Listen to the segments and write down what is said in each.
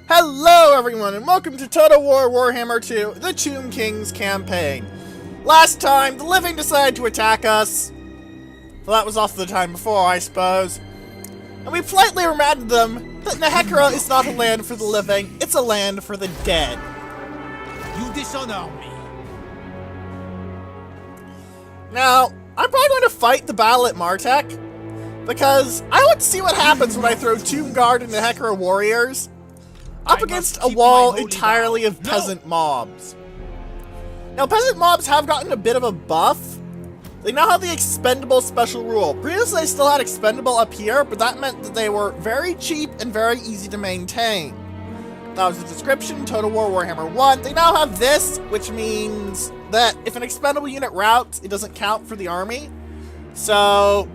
Hello everyone and welcome to Total War Warhammer 2, the Tomb Kings campaign. Last time, the living decided to attack us. Well, that was also the time before, I suppose. And we politely reminded them that Nehekra is not a land for the living, it's a land for the dead. You dishonor me. Now, I'm probably going to fight the battle at Martek, because I want to see what happens when I throw Tomb Guard and Nehekra warriors up against a wall entirely of peasant mobs. Now, peasant mobs have gotten a bit of a buff. They now have the expendable special rule. Previously, they still had expendable up here, but that meant that they were very cheap and very easy to maintain. That was the description, Total War Warhammer 1. They now have this, which means that if an expendable unit routes, it doesn't count for the army. So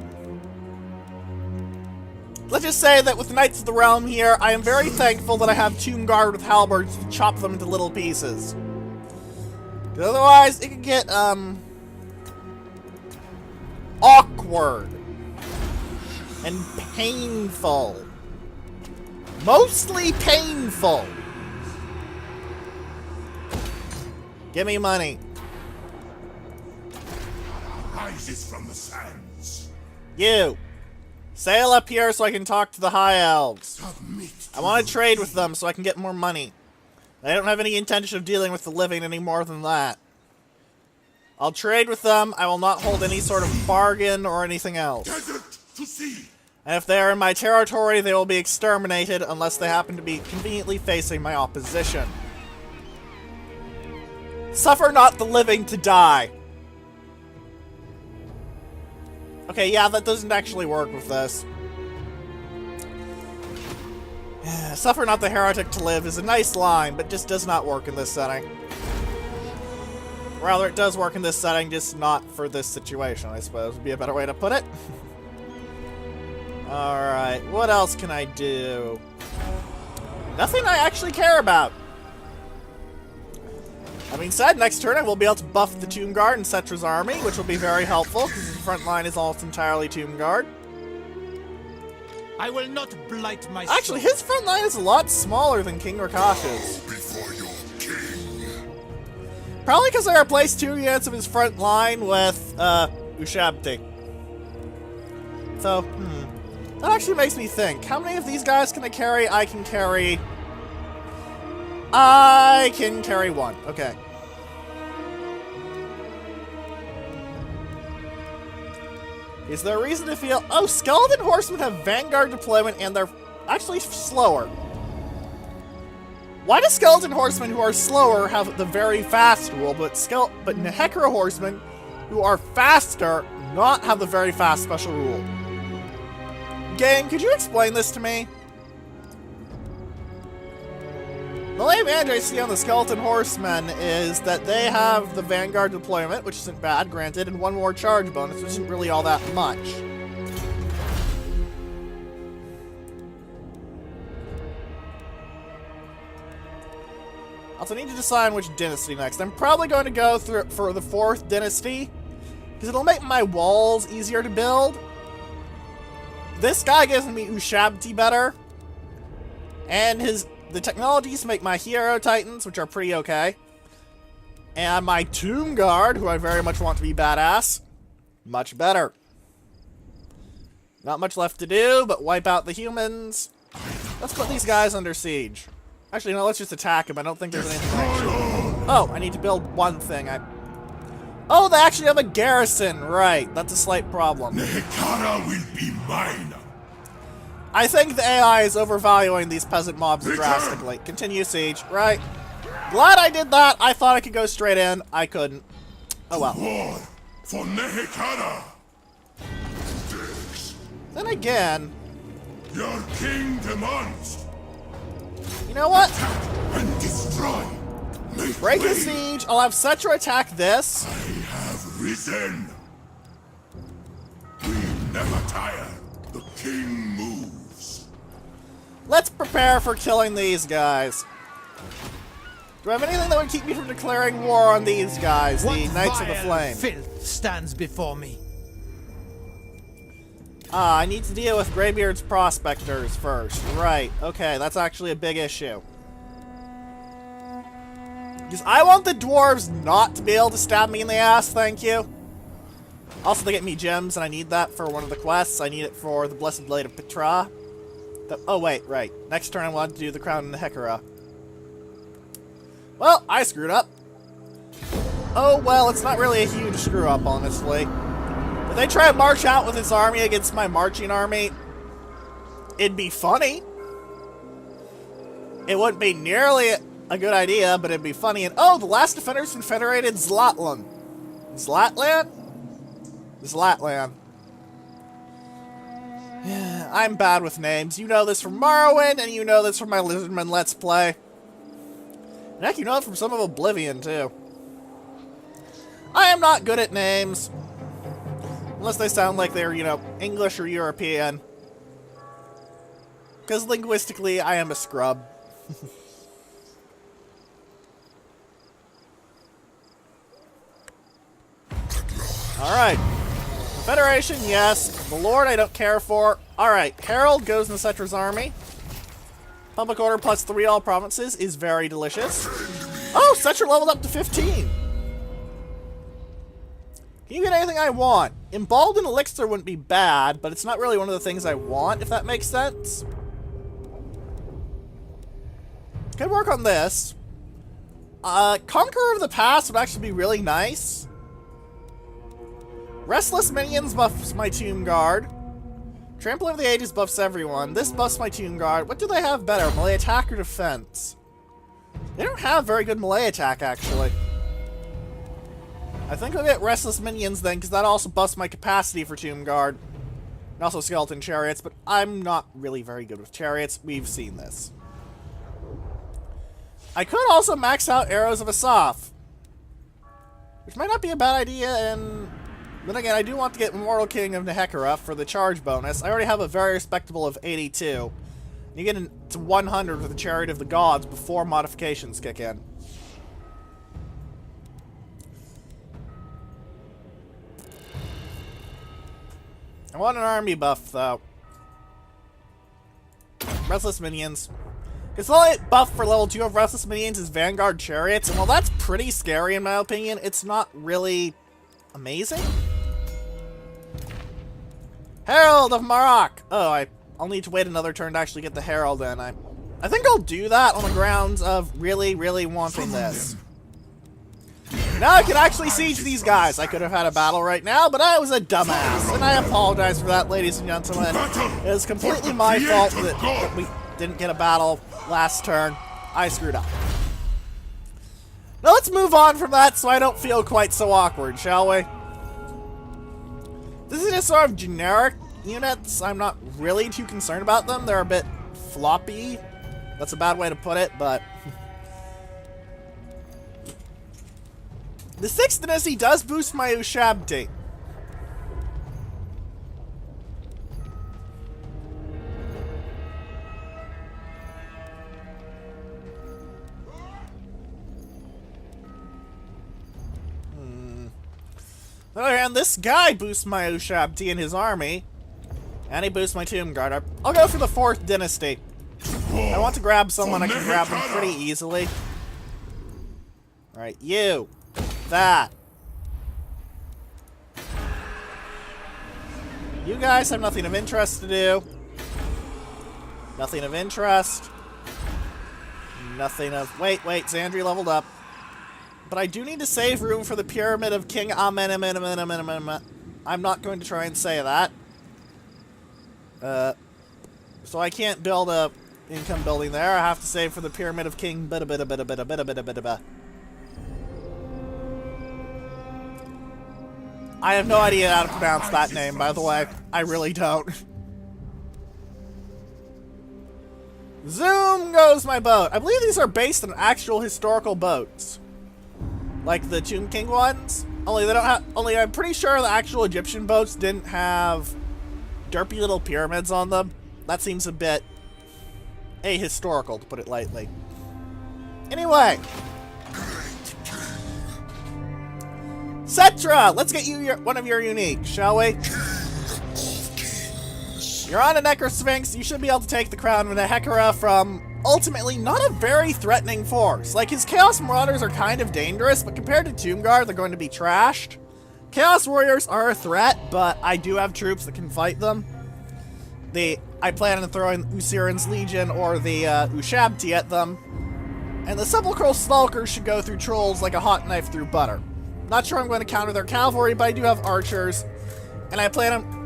let's just say that with the Knights of the Realm here, I am very thankful that I have Tomb Guard with halberds to chop them into little pieces. Because otherwise, it could get, awkward. And painful. Mostly painful. Give me money. Rises from the sands. You. Sail up here so I can talk to the High Elves. I want to trade with them so I can get more money. I don't have any intention of dealing with the living any more than that. I'll trade with them. I will not hold any sort of bargain or anything else. Desert to sea. And if they are in my territory, they will be exterminated unless they happen to be conveniently facing my opposition. Suffer not the living to die. Okay, yeah, that doesn't actually work with this. Suffer not the heretic to live is a nice line, but just does not work in this setting. Rather, it does work in this setting, just not for this situation, I suppose would be a better way to put it. Alright, what else can I do? Nothing I actually care about. That being said, next turn I will be able to buff the Tomb Guard and Cetra's army, which will be very helpful, because his front line is almost entirely Tomb Guard. I will not blight my Actually, soul. his front line is a lot smaller than King Rakash's. Before your king. Probably because I replaced 2 units of his front line with, Ushabti. So, that actually makes me think. How many of these guys can I carry? I can carry 1. Okay. Is there a reason to feel... Oh, Skeleton Horsemen have Vanguard deployment and they're actually slower. Why do Skeleton Horsemen who are slower have the very fast rule, but Nehekra Horsemen who are faster not have the very fast special rule? Gang, could you explain this to me? The only advantage I see on the Skeleton Horsemen is that they have the Vanguard deployment, which isn't bad, granted, and 1 more charge bonus, which isn't really all that much. Also, I need to decide which dynasty next. I'm probably going to go for the 4th dynasty, because it'll make my walls easier to build. This guy gives me Ushabti better, and the technologies make my Hero Titans, which are pretty okay, and my Tomb Guard, who I very much want to be badass, much better. Not much left to do, but wipe out the humans. Let's put these guys under siege. Actually, no, let's just attack them. I don't think there's anything extra. Oh, I need to build one thing. Oh, they actually have a garrison. Right, that's a slight problem. Nehekara will be mine. I think the AI is overvaluing these peasant mobs drastically. Continue siege, right? Glad I did that. I thought I could go straight in. I couldn't. Oh well. War for Nehekara. Then again, Your king demands. you know what? And destroy. Make Break the way. siege. I'll have Cetra attack this. I have risen. We never tire. The king moves. Let's prepare for killing these guys. Do I have anything that would keep me from declaring war on these guys, the Knights of the Flame? Filth stands before me. I need to deal with Greybeard's prospectors first. Right, okay, that's actually a big issue. Because I want the dwarves not to be able to stab me in the ass, thank you. Also, they get me gems, and I need that for one of the quests. I need it for the Blessed Blade of Petra. Oh, wait, right. Next turn I wanted to do the Crown and the Hekara. Well, I screwed up. Oh, well, it's not really a huge screw-up, honestly. If they try to march out with this army against my marching army, it'd be funny. It wouldn't be nearly a good idea, but it'd be funny. And oh, the last defenders confederated Zlatland. Zlatland? Zlatland. I'm bad with names. You know this from Morrowind, and you know this from my Lizardman Let's Play. And heck, you know it from some of Oblivion, too. I am not good at names. Unless they sound like they're, you know, English or European. Because linguistically, I am a scrub. Alright. Federation, yes. The Lord, I don't care for. Alright, Harold goes in the Cetra's army. Public order plus 3 all provinces is very delicious. Oh, Cetra leveled up to 15. Can you get anything I want? Embalmed Elixir wouldn't be bad, but it's not really one of the things I want, if that makes sense. Could work on this. Conqueror of the Past would actually be really nice. Restless Minions buffs my Tomb Guard. Trampling of the Ages buffs everyone. This buffs my Tomb Guard. What do they have better? Melee attack or defense? They don't have very good melee attack, actually. I think I'll get Restless Minions then, because that also buffs my capacity for Tomb Guard. And also Skeleton Chariots, but I'm not really very good with Chariots. We've seen this. I could also max out Arrows of Asaph. Which might not be a bad idea, and then again, I do want to get Immortal King of Nehekara for the charge bonus. I already have a very respectable of 82. You get to 100 with the Chariot of the Gods before modifications kick in. I want an army buff, though. Restless Minions. Because the only buff for level 2 of Restless Minions is Vanguard Chariots, and while that's pretty scary in my opinion, it's not really amazing. Herald of Marak! Oh, I'll need to wait another turn to actually get the Herald in. I think I'll do that on the grounds of really, really wanting this. Now I can actually siege these guys. I could have had a battle right now, but I was a dumbass. And I apologize for that, ladies and gentlemen. It is completely my fault that we didn't get a battle last turn. I screwed up. Now let's move on from that so I don't feel quite so awkward, shall we? This is just sort of generic units. I'm not really too concerned about them. They're a bit floppy. That's a bad way to put it, but... The 6th Dynasty does boost my Ushabti. On the other hand, this guy boosts my Ushabti in his army. And he boosts my Tomb Guard. I'll go for the 4th Dynasty. I want to grab someone I can grab them pretty easily. Alright, you. That. You guys have nothing of interest to do. Nothing of interest. Nothing of... Wait, Xandri leveled up. But I do need to save room for the Pyramid of King Amenemene. I'm not going to try and say that. So I can't build a income building there. I have to save for the Pyramid of King Bida. I have no idea how to pronounce that name, by the way. I really don't. Zoom goes my boat. I believe these are based on actual historical boats. Like the Tomb King ones. Only they don't have. Only I'm pretty sure the actual Egyptian boats didn't have derpy little pyramids on them. That seems a bit ahistorical, to put it lightly. Anyway. Cetra! Let's get you one of your unique, shall we? You're on a Necrosphinx, you should be able to take the crown of the Hekara from, ultimately, not a very threatening force. Like, his Chaos Marauders are kind of dangerous, but compared to Tomb Guard, they're going to be trashed. Chaos Warriors are a threat, but I do have troops that can fight them. I plan on throwing Usiren's Legion or the Ushabti at them. And the Sepulchral Stalkers should go through trolls like a hot knife through butter. Not sure I'm going to counter their cavalry, but I do have archers. And I plan on...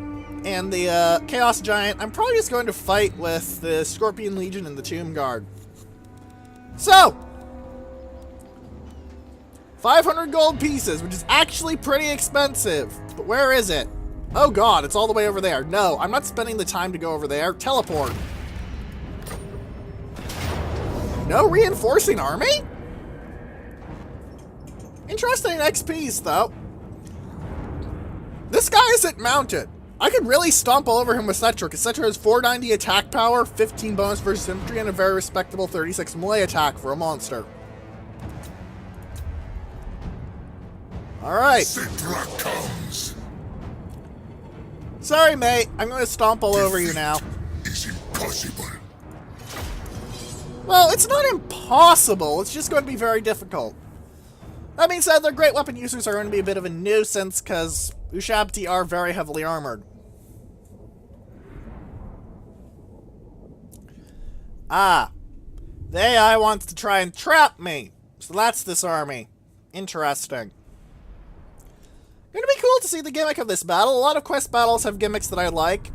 And the Chaos Giant, I'm probably just going to fight with the Scorpion Legion and the Tomb Guard. So! 500 gold pieces, which is actually pretty expensive. But where is it? Oh god, it's all the way over there. No, I'm not spending the time to go over there. Teleport. No reinforcing army? Interesting XPs, though. This guy isn't mounted. I could really stomp all over him with Cetra, because Cetra has 490 attack power, 15 bonus versus infantry, and a very respectable 36 melee attack for a monster. Alright. Cetra comes. Sorry, mate. I'm going to stomp all over you now. It's impossible. Well, it's not impossible. It's just going to be very difficult. That being said, their great weapon users are going to be a bit of a nuisance, because Ushabti are very heavily armored. Ah. The AI wants to try and trap me. So that's this army. Interesting. Gonna be cool to see the gimmick of this battle. A lot of quest battles have gimmicks that I like.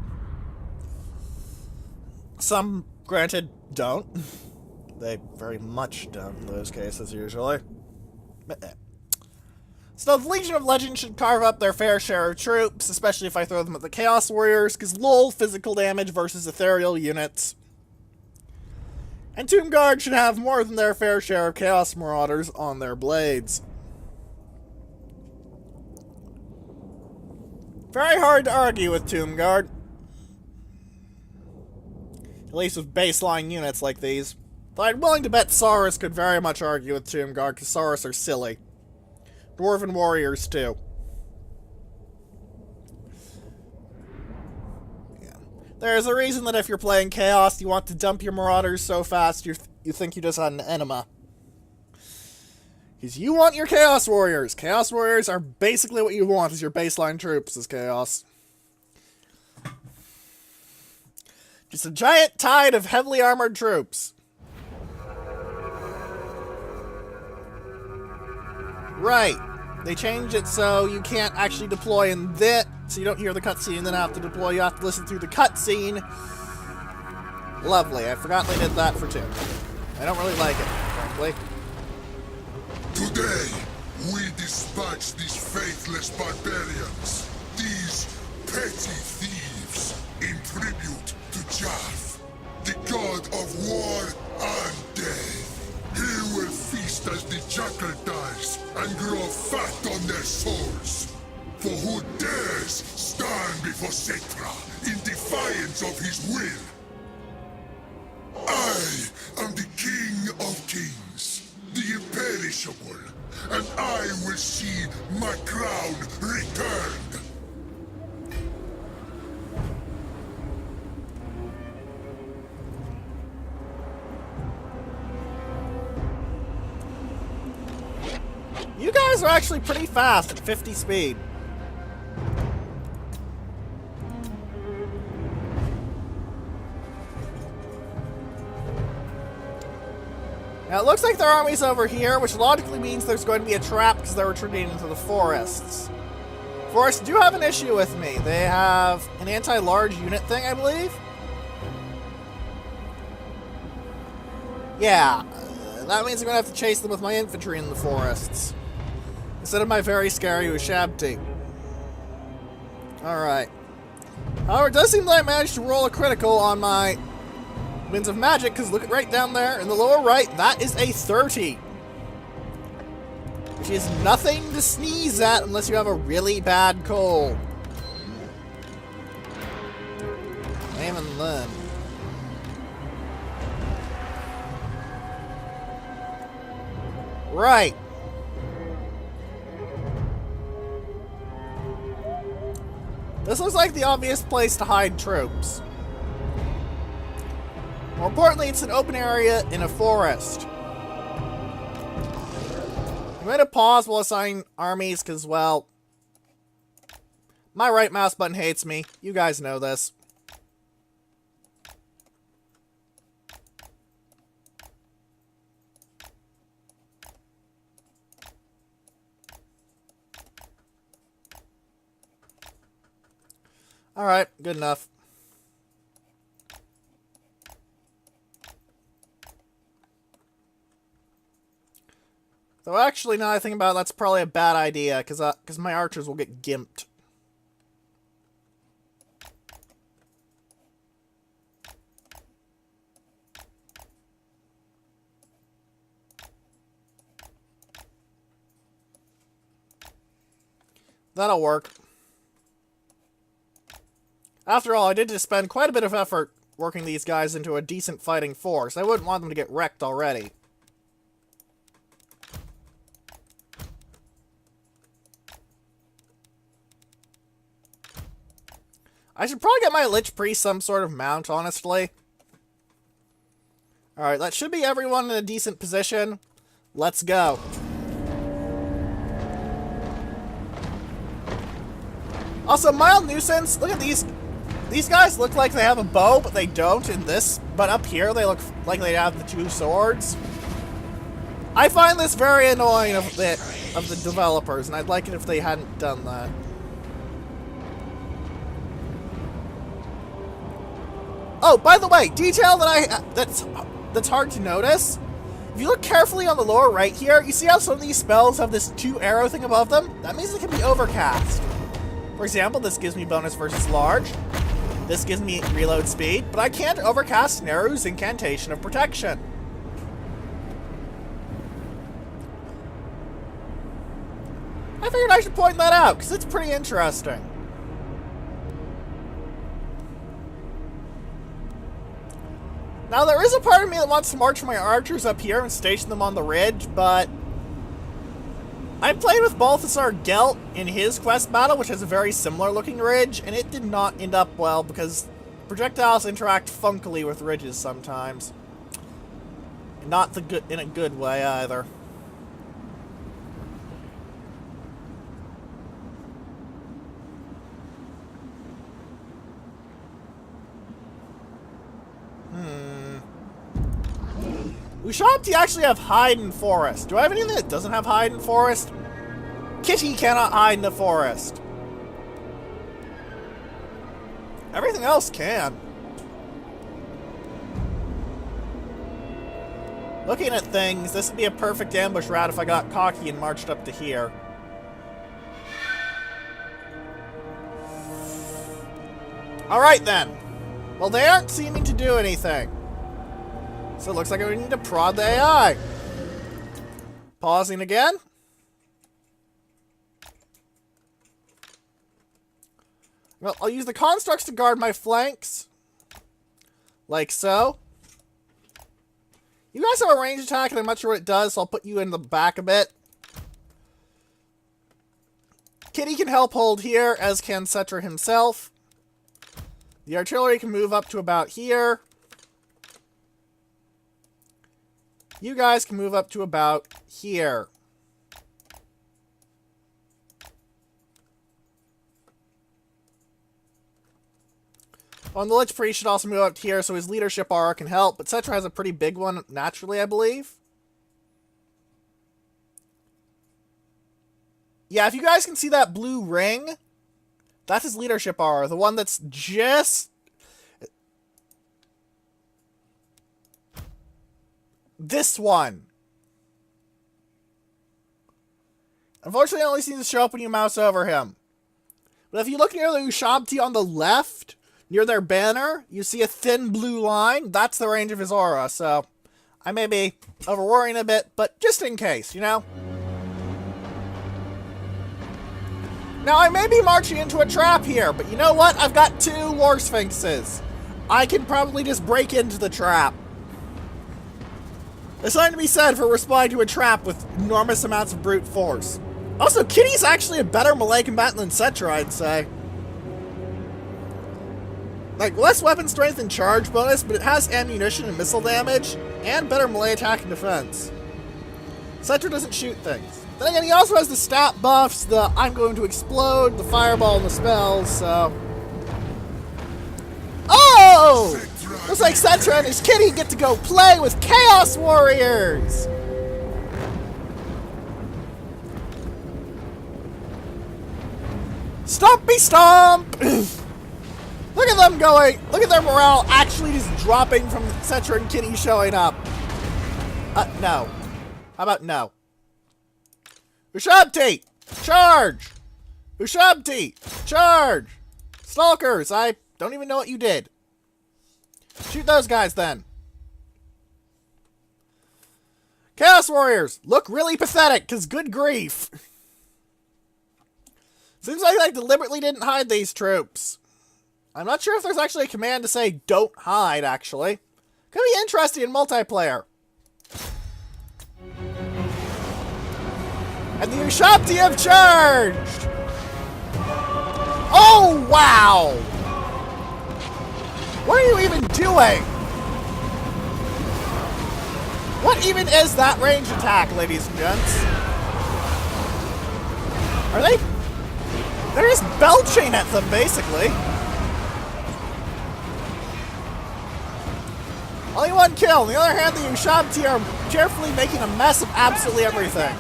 Some, granted, don't. They very much don't in those cases, usually. So the Legion of Legends should carve up their fair share of troops, especially if I throw them at the Chaos Warriors, because lol, physical damage versus ethereal units. And Tomb Guard should have more than their fair share of Chaos Marauders on their blades. Very hard to argue with Tomb Guard. At least with baseline units like these. Though I'm willing to bet Saurus could very much argue with Tomb Guard, because Saurus are silly. Dwarven Warriors, too. Yeah. There's a reason that if you're playing Chaos, you want to dump your Marauders so fast you think you just had an enema. Because you want your Chaos Warriors. Chaos Warriors are basically what you want as your baseline troops as Chaos. Just a giant tide of heavily armored troops. Right. They changed it so you can't actually deploy in that, so you don't hear the cutscene and then have to deploy. You have to listen through the cutscene. Lovely. I forgot they did that for 2. I don't really like it, frankly. Today, we dispatch these faithless barbarians, these petty thieves, in tribute to Jaff, the god of war and death. He will feast as the jackal does, and grow fat on their souls. For who dares stand before Cetra in defiance of his will? I am the King of Kings, the imperishable, and I will see my crown returned. You guys are actually pretty fast at 50 speed. Now it looks like their army's over here, which logically means there's going to be a trap because they're retreating into the forests. Forests do have an issue with me. They have an anti-large unit thing, I believe. Yeah, that means I'm going to have to chase them with my infantry in the forests. Instead of my very scary Ushabti. Alright. However, it does seem that I managed to roll a critical on my Winds of Magic, because look at right down there in the lower right, that is a 30. Which is nothing to sneeze at unless you have a really bad cold. Even then. Right. This looks like the obvious place to hide troops. More importantly, it's an open area in a forest. I'm going to pause while assigning armies, because, well, my right mouse button hates me. You guys know this. Alright, good enough. So actually, now I think about it, that's probably a bad idea, because my archers will get gimped. That'll work. After all, I did just spend quite a bit of effort working these guys into a decent fighting force. I wouldn't want them to get wrecked already. I should probably get my Lich Priest some sort of mount, honestly. Alright, that should be everyone in a decent position. Let's go. Also, mild nuisance, look at these. These guys look like they have a bow, but they don't in this. But up here, they look like they have the two swords. I find this very annoying of the developers, and I'd like it if they hadn't done that. Oh, by the way, detail that's hard to notice. If you look carefully on the lower right here, you see how some of these spells have this 2 arrow thing above them? That means they can be overcast. For example, this gives me bonus versus large. This gives me reload speed, but I can't overcast Neru's Incantation of Protection. I figured I should point that out, because it's pretty interesting. Now, there is a part of me that wants to march my archers up here and station them on the ridge, but I played with Balthasar Gelt in his quest battle, which has a very similar looking ridge, and it did not end up well because projectiles interact funkily with ridges sometimes. Not in a good way either. Ushabti actually have hide in forest. Do I have anything that doesn't have hide in forest? Kitty cannot hide in the forest. Everything else can. Looking at things, this would be a perfect ambush route if I got cocky and marched up to here. Alright then. Well, they aren't seeming to do anything. So it looks like we need to prod the AI. Pausing again. Well, I'll use the constructs to guard my flanks. Like so. You guys have a range attack and I'm not sure what it does, so I'll put you in the back a bit. Kitty can help hold here, as can Cetra himself. The artillery can move up to about here. You guys can move up to about here. Oh, and the Lich Priest should also move up here so his leadership aura can help, but Cetra has a pretty big one naturally, I believe. Yeah, if you guys can see that blue ring, that's his leadership aura, the one that's just this one. Unfortunately, it only seems to show up when you mouse over him. But if you look near the Ushabti on the left, near their banner, you see a thin blue line. That's the range of his aura, so I may be over-worrying a bit, but just in case, you know? Now, I may be marching into a trap here, but you know what? I've got 2 War Sphinxes. I can probably just break into the trap. There's something to be said for responding to a trap with enormous amounts of brute force. Also, Kitty's actually a better melee combatant than Cetra, I'd say. Like, less weapon strength and charge bonus, but it has ammunition and missile damage, and better melee attack and defense. Cetra doesn't shoot things. Then again, he also has the stat buffs, the I'm going to explode, the fireball, and the spells, so... Oh! Looks like Cetra and his kitty get to go play with Chaos Warriors! Stompy stomp! Look at them going! Look at their morale actually just dropping from Cetra and Kitty showing up. No. How about no? Ushabti! Charge! Ushabti! Charge! Stalkers! I don't even know what you did. Shoot those guys then. Chaos Warriors! Look really pathetic, cause good grief. Seems like I deliberately didn't hide these troops. I'm not sure if there's actually a command to say don't hide, actually. Could be interesting in multiplayer. And the Ushabti have charged! Oh, wow! What are you even doing? What even is that range attack, ladies and gents? Are they... They're just belching at them, basically. Only one kill. On the other hand, the Ushabti are carefully making a mess of absolutely everything.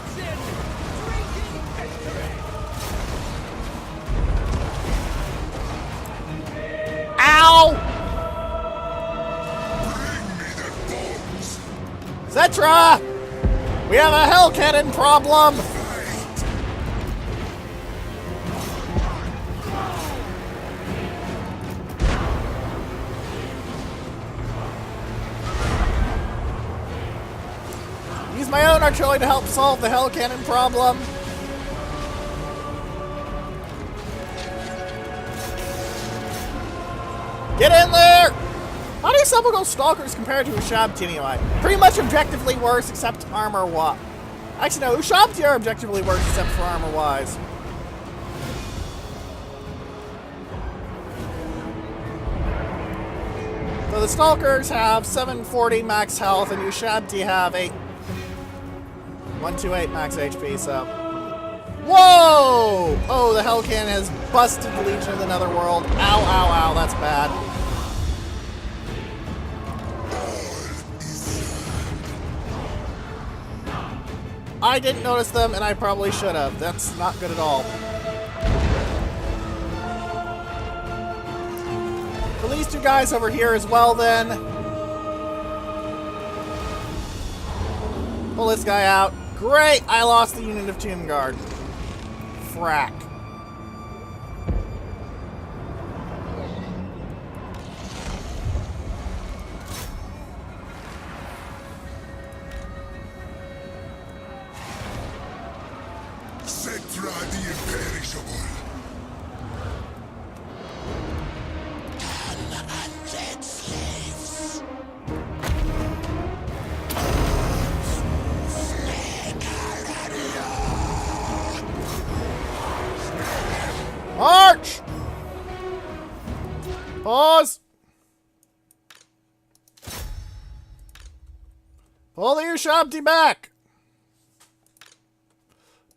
Ow! Cetra! We have a hell cannon problem! Use my own artillery to help solve the hell cannon problem. Get in there! How do Sepulchral Stalkers compare to Ushabti anyway? Pretty much objectively worse except armor-wise. Actually no, Ushabti are objectively worse except for armor-wise. So the Stalkers have 740 max health and Ushabti have 128 max HP, so... Whoa! Oh, the Hell Cannon has busted the Legion of the Netherworld. Ow, ow, ow, that's bad. I didn't notice them, and I probably should have. That's not good at all. At least two guys over here as well, then. Pull this guy out. Great! I lost the unit of Tomb Guard. Frack. Cetra the Imperishable. Undead slaves. March! Pause! Pull the Ushabti back!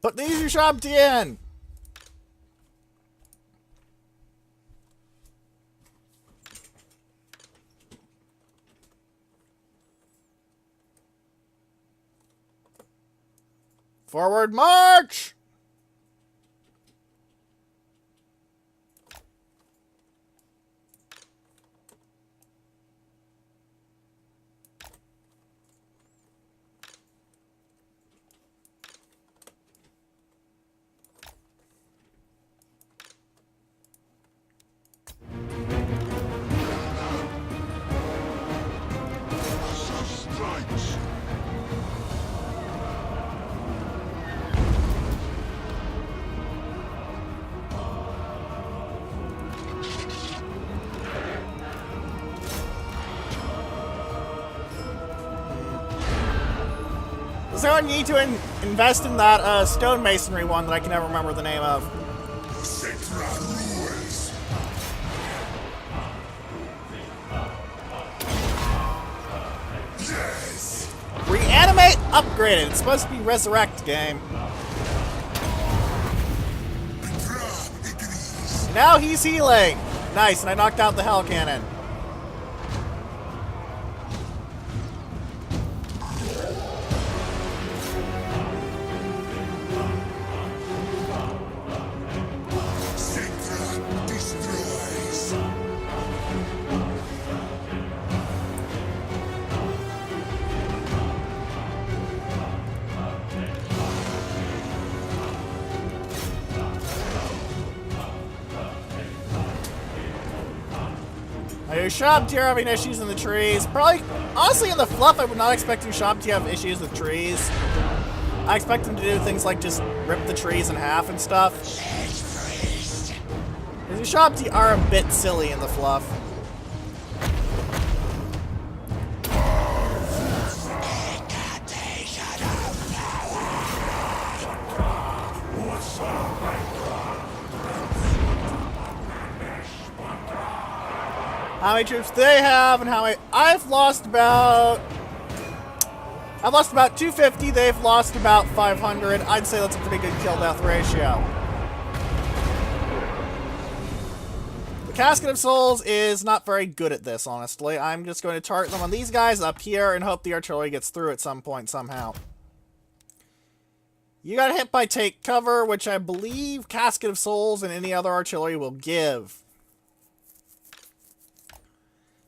Put the Ushabti in! Forward march! So I need to invest in that stonemasonry one that I can never remember the name of. Cetra rules. Animate upgraded. It's supposed to be resurrect game. Now he's healing. Nice, and I knocked out the hell cannon. Your shop tier having issues in the trees. Probably, honestly, in the fluff, I would not expect your shop to have issues with trees. I expect them to do things like just rip the trees in half and stuff. Because your shop tier are a bit silly in the fluff. How many troops they have and how many... I've lost about 250. They've lost about 500. I'd say that's a pretty good kill-death ratio. The Casket of Souls is not very good at this, honestly. I'm just going to target them on these guys up here and hope the artillery gets through at some point somehow. You got hit by Take Cover, which I believe Casket of Souls and any other artillery will give.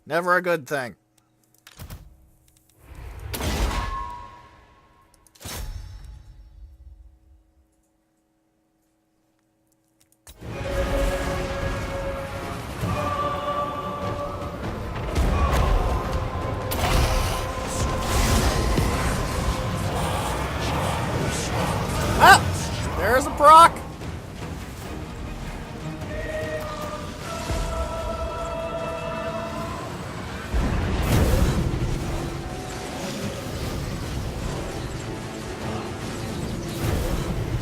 Never a good thing. Ah! There's a proc!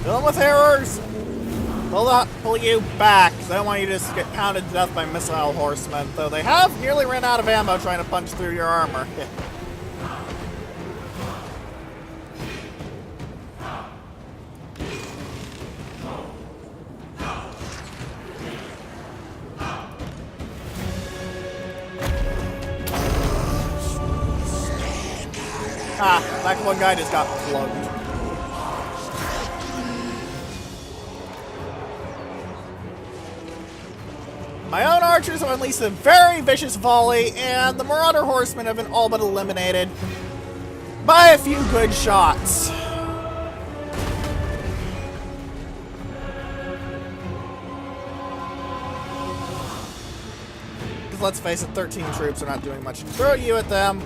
Fill them with arrows! Pull you back, because I don't want you to just get pounded to death by missile horsemen, though they have nearly ran out of ammo trying to punch through your armor. That one guy just got plugged. My own archers have unleashed a very vicious volley, and the Marauder Horsemen have been all but eliminated by a few good shots. Because let's face it, 13 troops are not doing much to throw you at them.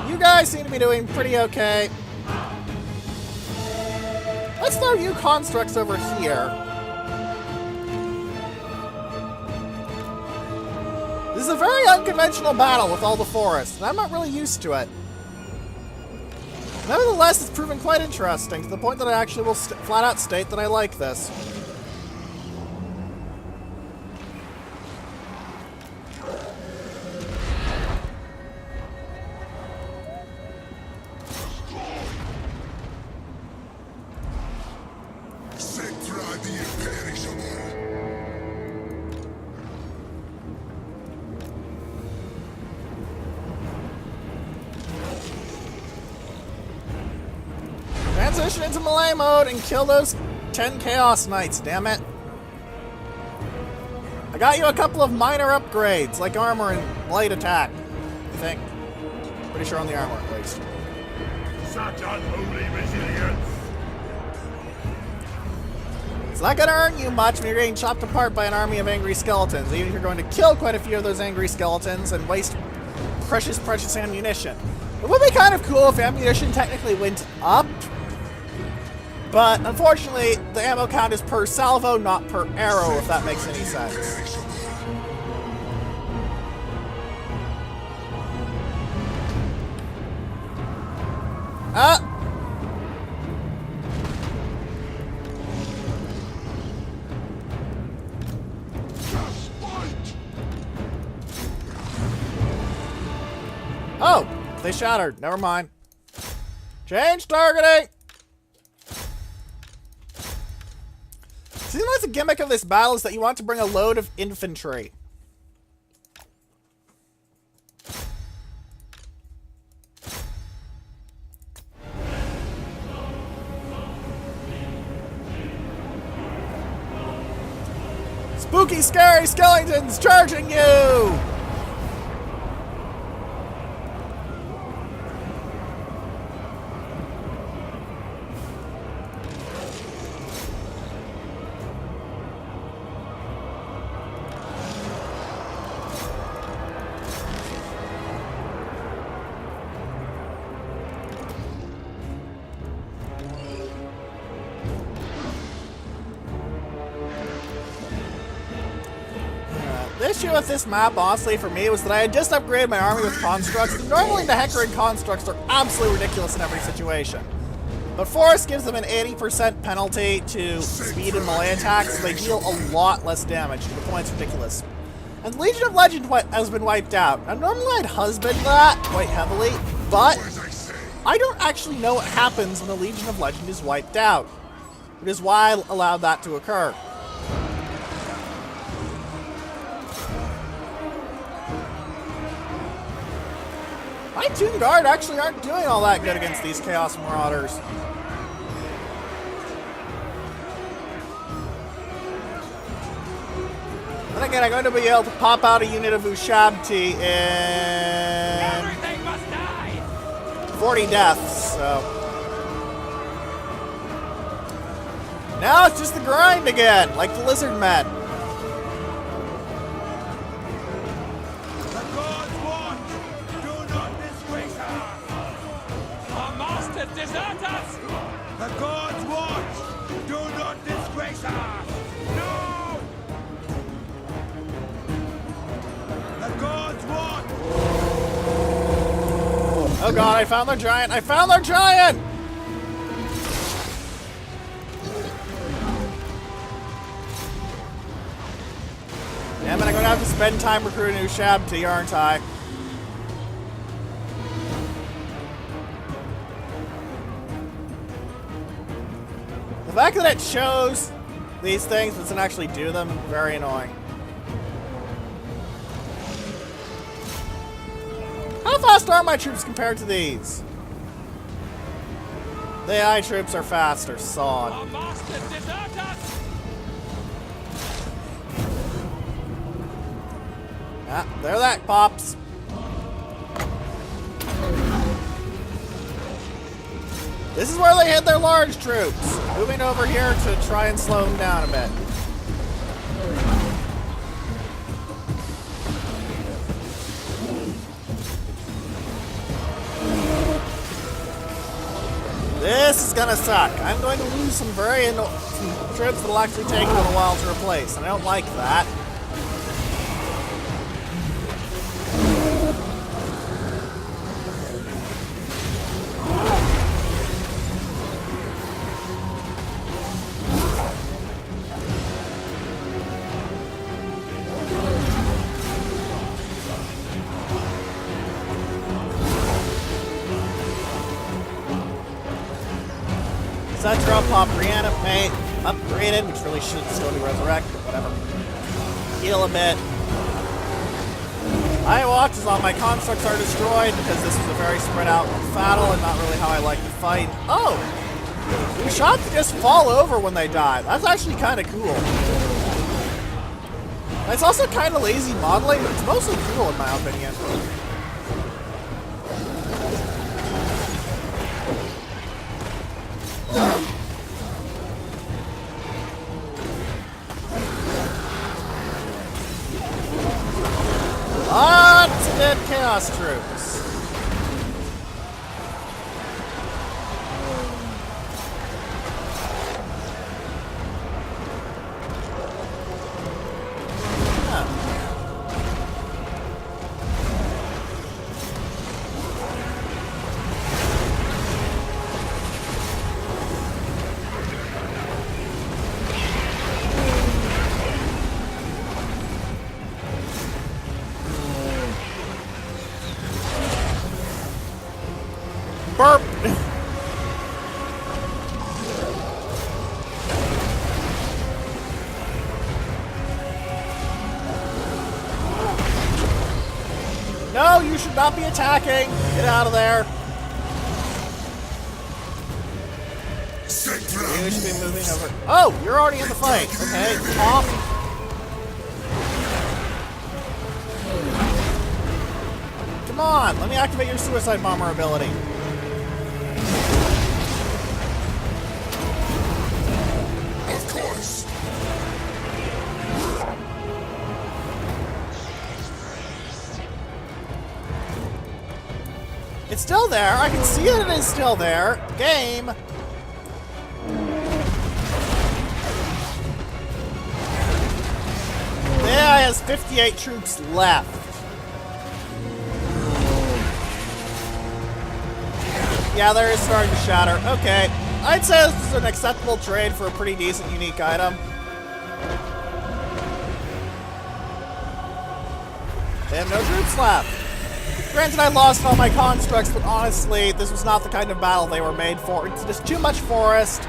You guys seem to be doing pretty okay. Let's throw you constructs over here. This is a very unconventional battle with all the forests, and I'm not really used to it. Nevertheless, it's proven quite interesting, to the point that I actually will flat out state that I like this. Transition into melee mode and kill those 10 Chaos Knights, damn it. I got you a couple of minor upgrades, like armor and light attack, I think. Pretty sure on the armor, at least. Such unholy resilience! It's not gonna earn you much when you're getting chopped apart by an army of angry skeletons, even if you're going to kill quite a few of those angry skeletons and waste precious ammunition. It would be kind of cool if ammunition technically went up, but unfortunately, the ammo count is per salvo, not per arrow, if that makes any sense. Oh, they shattered. Never mind. Change targeting! Seems like the gimmick of this battle is that you want to bring a load of infantry. Spooky, scary skeletons charging you! The issue with this map, honestly, for me, was that I had just upgraded my army with constructs, and normally the Hecarim constructs are absolutely ridiculous in every situation. But Forest gives them an 80% penalty to speed and melee attacks, so they deal a lot less damage, to the point it's ridiculous. And Legion of Legend has been wiped out. Now, normally I'd husband that quite heavily, but I don't actually know what happens when the Legion of Legend is wiped out, which is why I allowed that to occur. My Toon Guard actually aren't doing all that good against these Chaos Marauders. Then again, I'm going to be able to pop out a unit of Ushabti in 40 deaths, so. Now it's just the grind again, like the Lizard Men. Desert us! The gods watch! Do not disgrace us! No! The gods watch! Oh god, I found their giant! I found their giant! Damn it, I'm gonna have to spend time recruiting Ushabti, aren't I? The fact that it shows these things but doesn't actually do them, very annoying. How fast are my troops compared to these? The AI troops are faster, sod. Our masters desert us! Ah, there that pops. This is where they hit their large troops. Moving over here to try and slow them down a bit. This is gonna suck. I'm going to lose some some troops that'll actually take a little while to replace, and I don't like that. Cetra, pop reanimate, upgraded, which really should still be resurrect, but whatever. Heal a bit. I walked as all my constructs are destroyed because this was a very spread out battle and not really how I like to fight. Oh! The shots just fall over when they die. That's actually kind of cool. It's also kind of lazy modeling, but it's mostly cool in my opinion. Lots of dead Chaos troops. Burp! not be attacking. Get out of there. You should be moving over. Oh, you're already in the fight. Okay, off. Come on, let me activate your suicide bomber ability. Of course. It's still there. I can see that it is still there. Game. Yeah, it has 58 troops left. Yeah, there is starting to shatter. Okay. I'd say this is an acceptable trade for a pretty decent unique item. They have no troops left. Granted, I lost all my constructs, but honestly, this was not the kind of battle they were made for. It's just too much forest.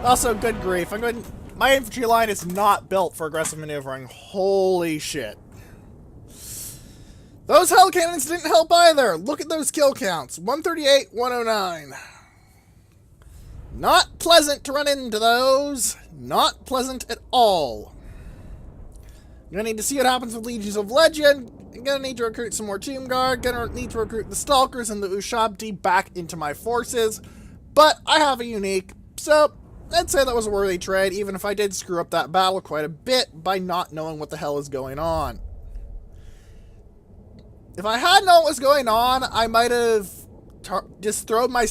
Also, good grief. My infantry line is not built for aggressive maneuvering. Holy shit. Those hell cannons didn't help either. Look at those kill counts. 138, 109. Not pleasant to run into those. Not pleasant at all. I'm gonna need to see what happens with Legions of Legend. I'm gonna need to recruit some more Tomb Guard. Gonna need to recruit the Stalkers and the Ushabti back into my forces. But I have a unique, so I'd say that was a worthy trade, even if I did screw up that battle quite a bit by not knowing what the hell is going on. If I had known what was going on, I might have just thrown my...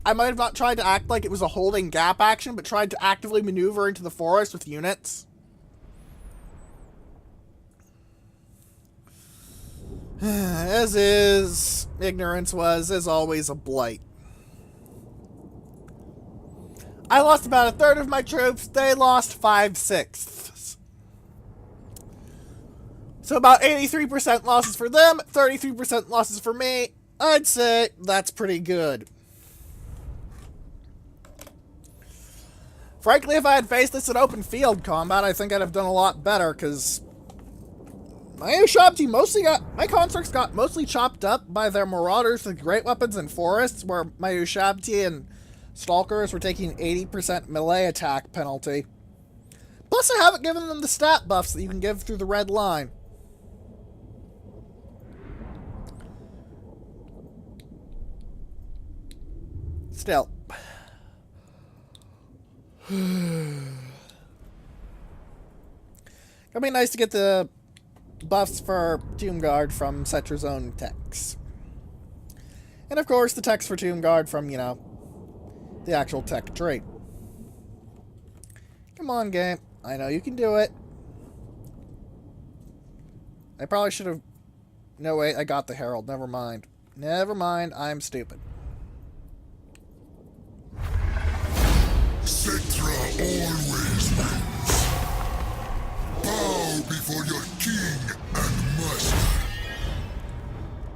I might have not tried to act like it was a holding gap action, but tried to actively maneuver into the forest with units. As is, ignorance was, as always, a blight. I lost about a third of my troops. They lost 5/6. So about 83% losses for them, 33% losses for me. I'd say that's pretty good. Frankly, if I had faced this in open field combat, I think I'd have done a lot better, because my Ushabti my constructs got mostly chopped up by their marauders with great weapons and forests, where my Ushabti and Stalkers were taking 80% melee attack penalty. Plus, I haven't given them the stat buffs that you can give through the red line. Still. It'd be nice to get the buffs for Tomb Guard from Cetra's own techs. And of course, the techs for Tomb Guard from, you know, the actual tech trait. Come on, game. I know you can do it. I probably should have... No, wait, I got the Herald. Never mind. Never mind, I'm stupid. Cetra always wins. Bow before your king and master.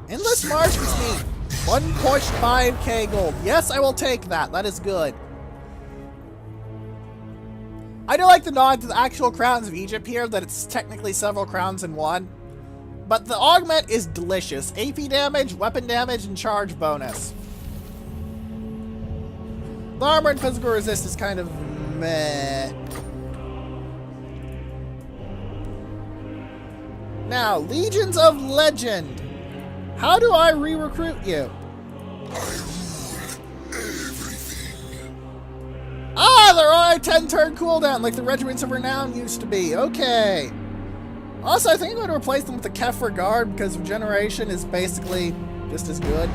Endless March gives me 1.5k gold. Yes, I will take that. That is good. I do like the nod to the actual crowns of Egypt here, that it's technically several crowns in one. But the augment is delicious. AP damage, weapon damage, and charge bonus. The armor and physical resist is kind of meh. Now, Legions of Legend. How do I re-recruit you? I rule everything. Ah, they're on a 10-turn cooldown like the Regiments of Renown used to be. Okay. Also, I think I'm going to replace them with the Kefra Guard because regeneration is basically just as good.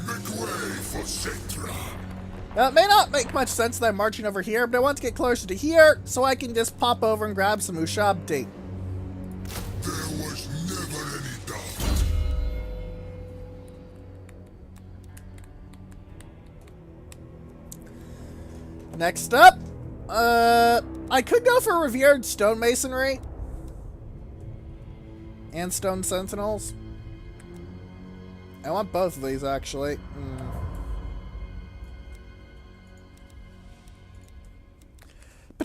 Make way for Cetra. It may not make much sense that I'm marching over here, but I want to get closer to here so I can just pop over and grab some Ushabti. There was never any doubt. Next up, I could go for revered stonemasonry and stone sentinels. I want both of these, actually.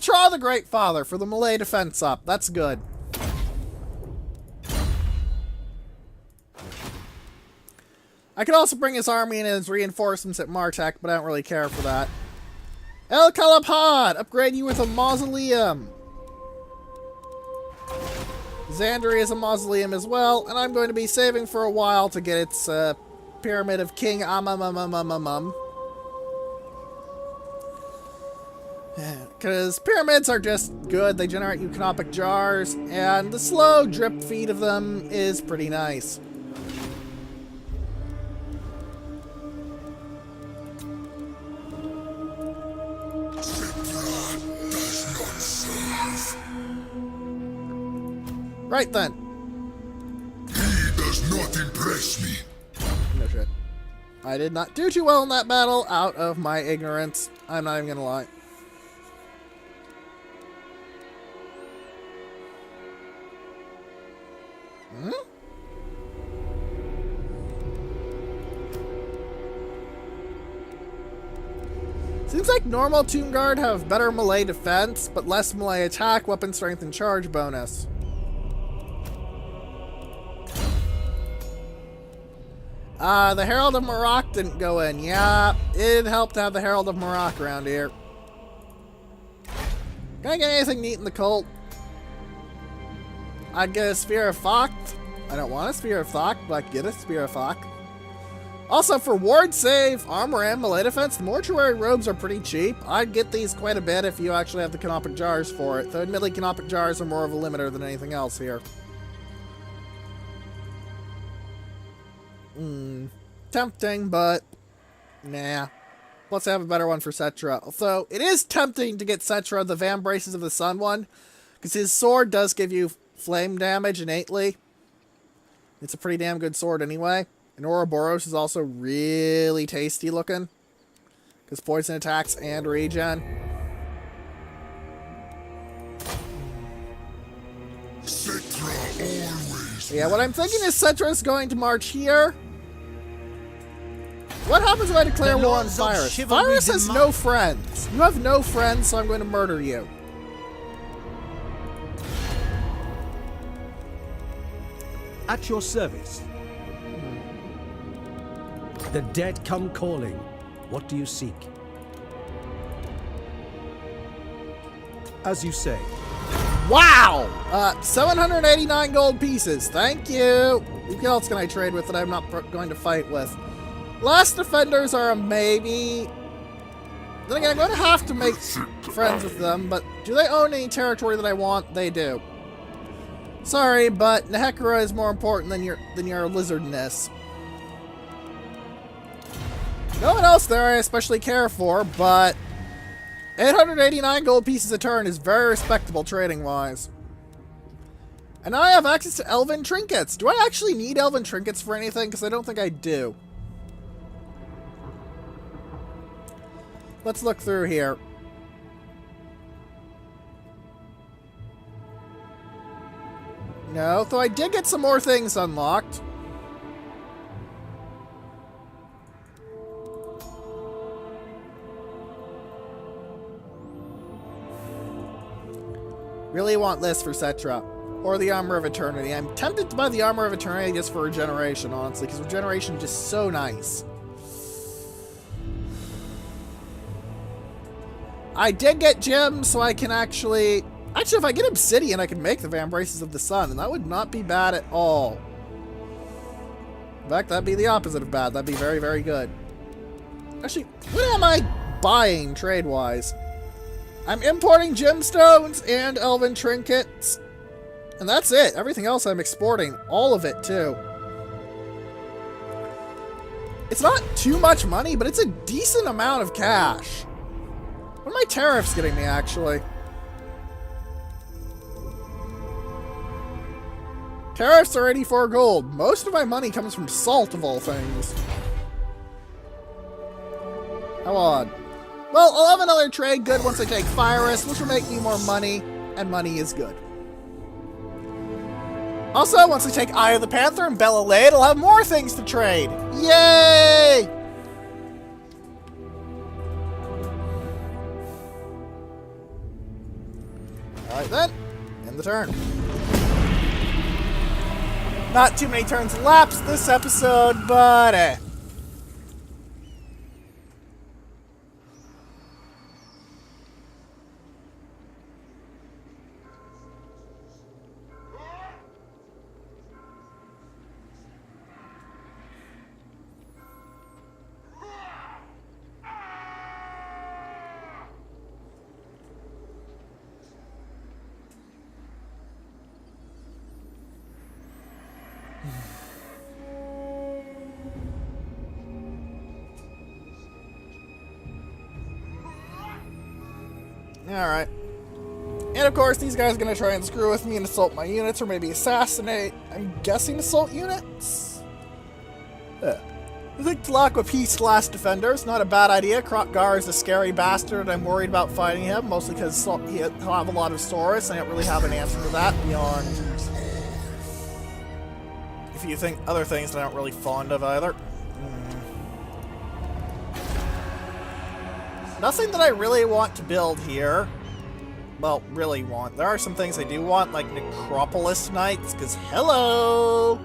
Tra the Great Father for the melee defense up. That's good. I could also bring his army and his reinforcements at Martek, but I don't really care for that. El Kalapad! Upgrade you with a mausoleum. Xandria is a mausoleum as well, and I'm going to be saving for a while to get its Pyramid of King Amamamamamamam. Because pyramids are just good, they generate economic jars, and the slow drip feed of them is pretty nice. Right then. He does not impress me. No shit. I did not do too well in that battle out of my ignorance. I'm not even gonna lie. Seems like normal Tomb Guard have better melee defense, but less melee attack, weapon strength, and charge bonus. The Herald of Maroc didn't go in. Yeah, it'd help to have the Herald of Maroc around here. Can I get anything neat in the cult? I'd get a Sphere of Thocht. I don't want a Sphere of Thocht, but I could get a Sphere of Thocht. Also, for ward save, armor, and melee defense, the mortuary robes are pretty cheap. I'd get these quite a bit if you actually have the canopic jars for it. Though admittedly, canopic jars are more of a limiter than anything else here. Tempting, but nah. Plus I have a better one for Cetra. Although, it is tempting to get Cetra, the Van Braces of the Sun one, because his sword does give you flame damage innately. It's a pretty damn good sword anyway. And Ouroboros is also really tasty looking, because poison attacks and regen. Cetra always. Yeah, what I'm thinking is Cetra is going to march here. What happens if I declare war on Virus? Virus has no friends. You have no friends, so I'm going to murder you. At your service. The dead come calling. What do you seek? As you say. Wow! 789 gold pieces. Thank you. Who else can I trade with that I'm not going to fight with? Last Defenders are a maybe. Then again, I'm going to have to make friends with them, but do they own any territory that I want? They do. Sorry, but Nehekra is more important than your lizardness. No one else there I especially care for, but 889 gold pieces a turn is very respectable trading-wise. And now I have access to Elven Trinkets. Do I actually need Elven Trinkets for anything? Because I don't think I do. Let's look through here. No, though I did get some more things unlocked. Really want this for Cetra. Or the Armor of Eternity. I'm tempted to buy the Armor of Eternity just for regeneration, honestly, because regeneration is just so nice. I did get gems, so I can actually... Actually, if I get Obsidian, I can make the Van Braces of the Sun, and that would not be bad at all. In fact, that'd be the opposite of bad. That'd be very, very good. Actually, what am I buying trade-wise? I'm importing gemstones and elven trinkets. And that's it. Everything else I'm exporting. All of it, too. It's not too much money, but it's a decent amount of cash. What are my tariffs getting me, actually? Tariffs are 84 gold. Most of my money comes from salt, of all things. How odd. Well, I'll have another trade good once I take Virus, which will make me more money, and money is good. Also, once I take Eye of the Panther and Bella Lade, I'll have more things to trade. Yay! Alright then, end the turn. Not too many turns elapsed this episode, but eh. Alright. And of course, these guys are going to try and screw with me and assault my units, or maybe assassinate. I'm guessing assault units? I think Tlaqua defenders, not a bad idea. Krokgar is a scary bastard. I'm worried about fighting him, mostly because he'll have a lot of Saurus, and I don't really have an answer to that beyond if you think other things that I'm not really fond of either. Nothing that I really want to build here. Well, really want. There are some things I do want, like Necropolis Knights, because hello!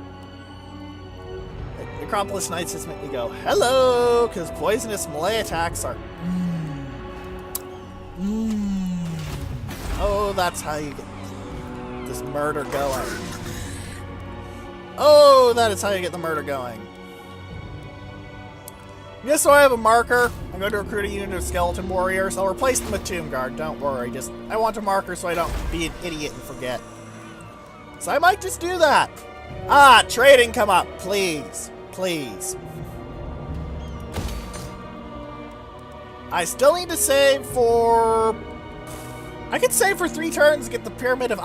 Necropolis Knights just make me go, hello! Because poisonous melee attacks are... Oh, that's how you get this murder going. Oh, that is how you get the murder going. Just so I have a marker, I'm going to recruit a unit of skeleton warriors. I'll replace them with Tomb Guard, don't worry. Just I want a marker so I don't be an idiot and forget. So I might just do that. Ah, trading come up, please. Please. I still need to save for... I could save for 3 turns to get the Pyramid of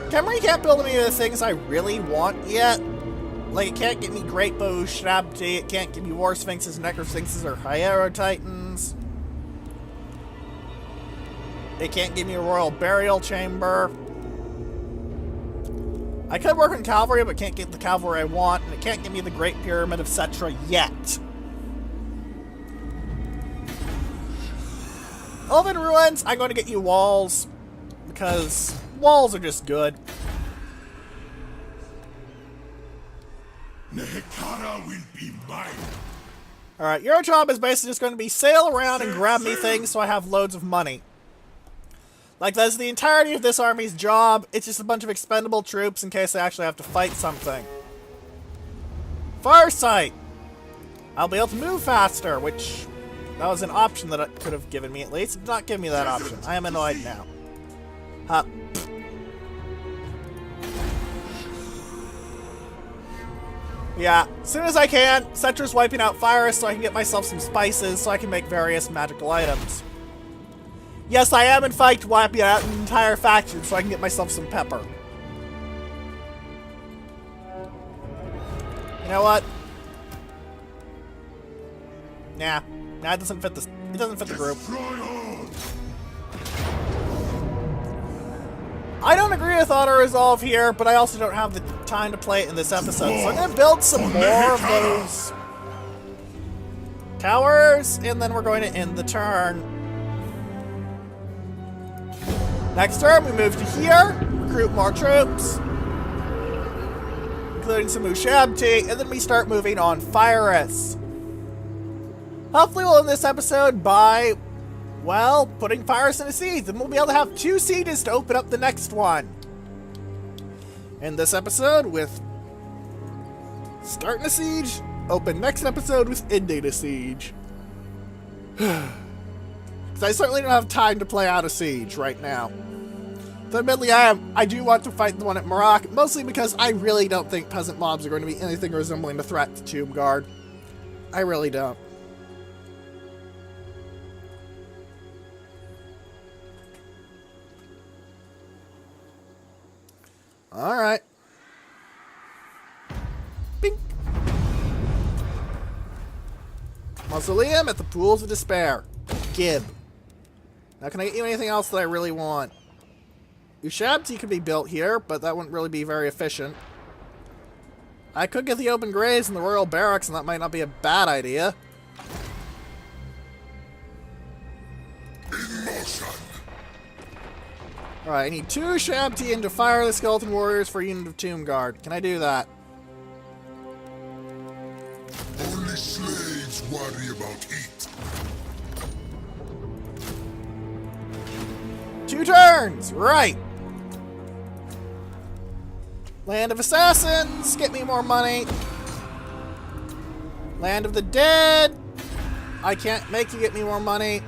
Khemri can't build any of the things I really want yet. Like, it can't get me Great Bows, Shrabti, it can't give me War Sphinxes, Necrosphinxes, or Hyero Titans. It can't give me a Royal Burial Chamber. I could work on Cavalry, but can't get the Cavalry I want, and it can't give me the Great Pyramid of Cetra yet. Elven Ruins, I'm going to get you walls, because walls are just good. Nehekara will be mine. Alright, your job is basically just going to be sail around and grab me things so I have loads of money. Like, that's the entirety of this army's job. It's just a bunch of expendable troops in case I actually have to fight something. Farsight! I'll be able to move faster, which... that was an option that it could have given me at least. It did not give me that option. I am annoyed now. Huh. Yeah, as soon as I can, Cetra's wiping out Fyrus so I can get myself some spices so I can make various magical items. Yes, I am in fact wiping out an entire faction so I can get myself some pepper. You know what? Nah, it doesn't fit it doesn't fit the group. I don't agree with auto-resolve here, but I also don't have the time to play it in this episode, so I'm going to build some more of those towers, and then we're going to end the turn. Next turn, we move to here, recruit more troops, including some Ushabti, and then we start moving on Fyrus. Hopefully we'll end this episode by... well, putting Fyrus in a siege, and we'll be able to have 2 sieges to open up the next one. End this episode with starting a siege, open next episode with ending a siege. Because I certainly don't have time to play out a siege right now. Though admittedly I do want to fight the one at Marak, mostly because I really don't think peasant mobs are going to be anything resembling a threat to Tomb Guard. I really don't. Alright. Bing. Mausoleum at the Pools of Despair. Gib. Now can I get you anything else that I really want? Ushabti could be built here, but that wouldn't really be very efficient. I could get the open graves and the royal barracks, and that might not be a bad idea. Alright, I need 2 Shabtian to fire the Skeleton Warriors for a unit of Tomb Guard. Can I do that? Only slaves worry about heat. 2 turns! Right! Land of Assassins, get me more money. Land of the Dead, I can't make you get me more money.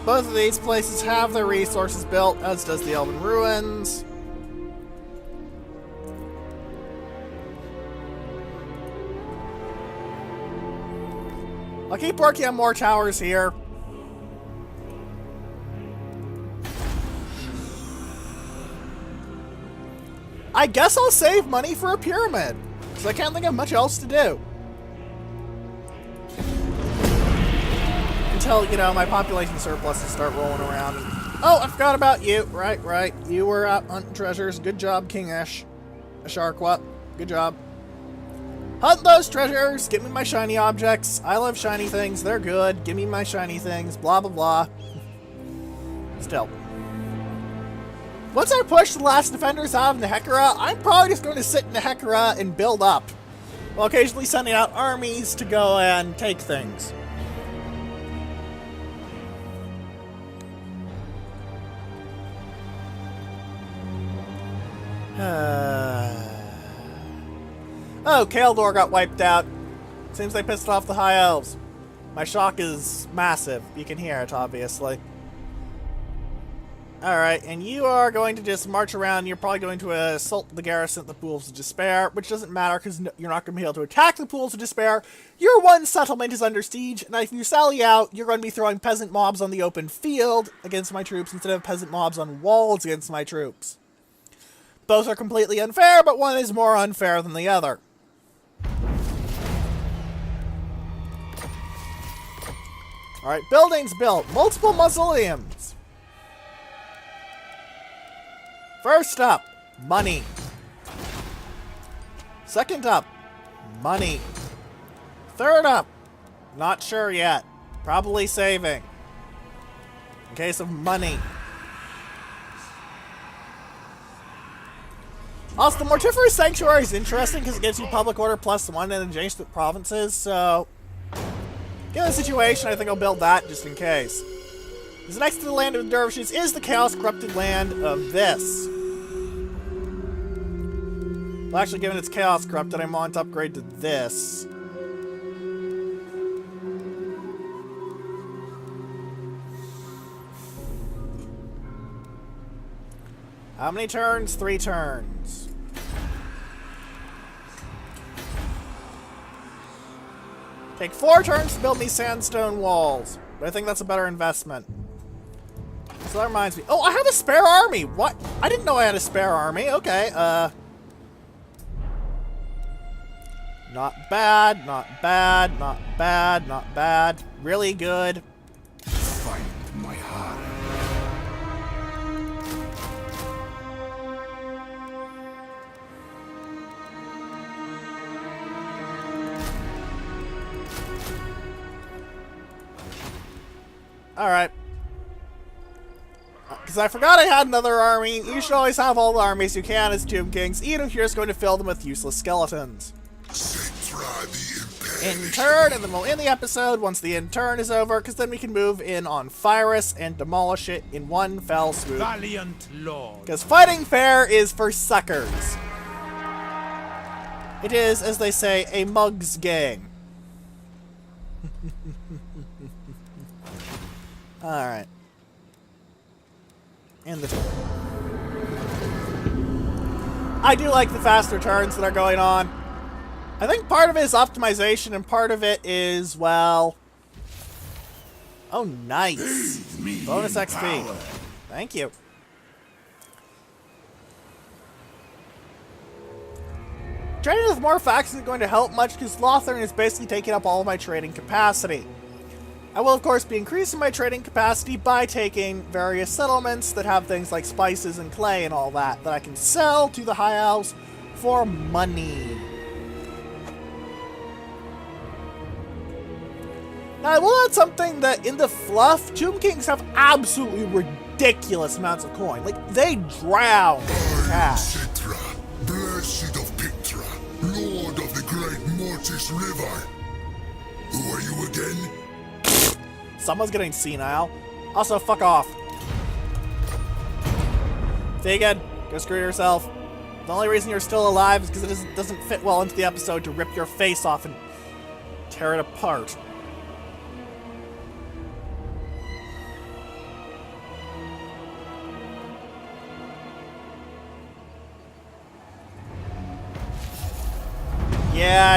Both of these places have their resources built, as does the Elven Ruins. I'll keep working on more towers here. I guess I'll save money for a pyramid, because I can't think of much else to do. Until, you know, my population surpluses start rolling around. Oh, I forgot about you. Right. You were out hunting treasures. Good job, King-ish. Asharqua. Good job. Hunt those treasures. Give me my shiny objects. I love shiny things. They're good. Give me my shiny things. Blah, blah, blah. Still. Once I push the last defenders out of the Hekara, I'm probably just going to sit in the Hekara and build up, while occasionally sending out armies to go and take things. Oh, Kaeldor got wiped out. Seems they pissed off the High Elves. My shock is massive. You can hear it, obviously. Alright, and you are going to just march around. You're probably going to assault the garrison at the Pools of Despair, which doesn't matter because you're not going to be able to attack the Pools of Despair. Your one settlement is under siege, and if you sally out, you're going to be throwing peasant mobs on the open field against my troops instead of peasant mobs on walls against my troops. Both are completely unfair, but one is more unfair than the other. Alright, buildings built. Multiple mausoleums. First up, money. Second up, money. Third up, not sure yet. Probably saving. In case of money. Also, the Mortiferous Sanctuary is interesting because it gives you public order +1 in adjacent provinces, so given the situation, I think I'll build that just in case. Because next to the land of the Dervishes is the Chaos-corrupted land of this. Well, actually, given it's Chaos-corrupted, I want to upgrade to this. How many turns? 3 turns. Take 4 turns to build me sandstone walls. But I think that's a better investment. So that reminds me. Oh, I have a spare army! What? I didn't know I had a spare army. Okay, not bad, not bad, not bad, not bad. Really good. Find my heart. Alright. Because I forgot I had another army. You should always have all the armies you can as Tomb Kings, even if you're just going to fill them with useless skeletons. Intern, and then we'll end the episode once the intern is over, because then we can move in on Pyrus and demolish it in one fell swoop. Valiant Lord. Because fighting fair is for suckers. It is, as they say, a mug's game. Alright. And the turn. I do like the faster turns that are going on. I think part of it is optimization, and part of it is, well... Oh, nice. Bonus XP. Power. Thank you. Trading with more factions isn't going to help much because Lothern is basically taking up all of my trading capacity. I will, of course, be increasing my trading capacity by taking various settlements that have things like spices and clay and all that I can sell to the High Elves for money. Now, I will add something that in the fluff, Tomb Kings have absolutely ridiculous amounts of coin. Like, they drown in cash. Citra, blessed of Pictra, lord of the great Mortis River. Who are you again? Someone's getting senile. Also, fuck off. Vegan, go screw yourself. The only reason you're still alive is because it doesn't fit well into the episode to rip your face off and tear it apart.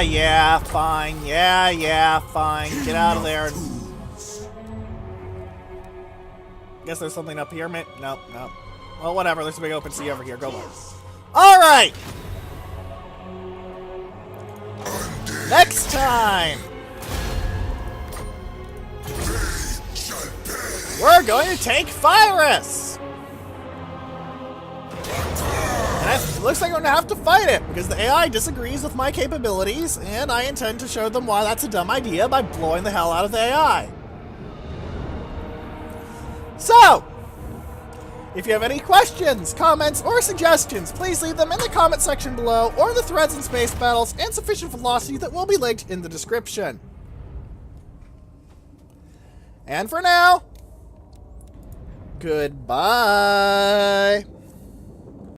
Yeah, fine. Yeah, fine. Get out of there. Guess there's something up here, mate. Nope. Well, whatever. There's a big open sea over here. Go look. Alright! Next time! We're going to take Virus! And it looks like I'm going to have to fight it, because the AI disagrees with my capabilities, and I intend to show them why that's a dumb idea by blowing the hell out of the AI. So, if you have any questions, comments, or suggestions, please leave them in the comment section below, or in the threads and space battles and sufficient velocity that will be linked in the description. And for now, goodbye.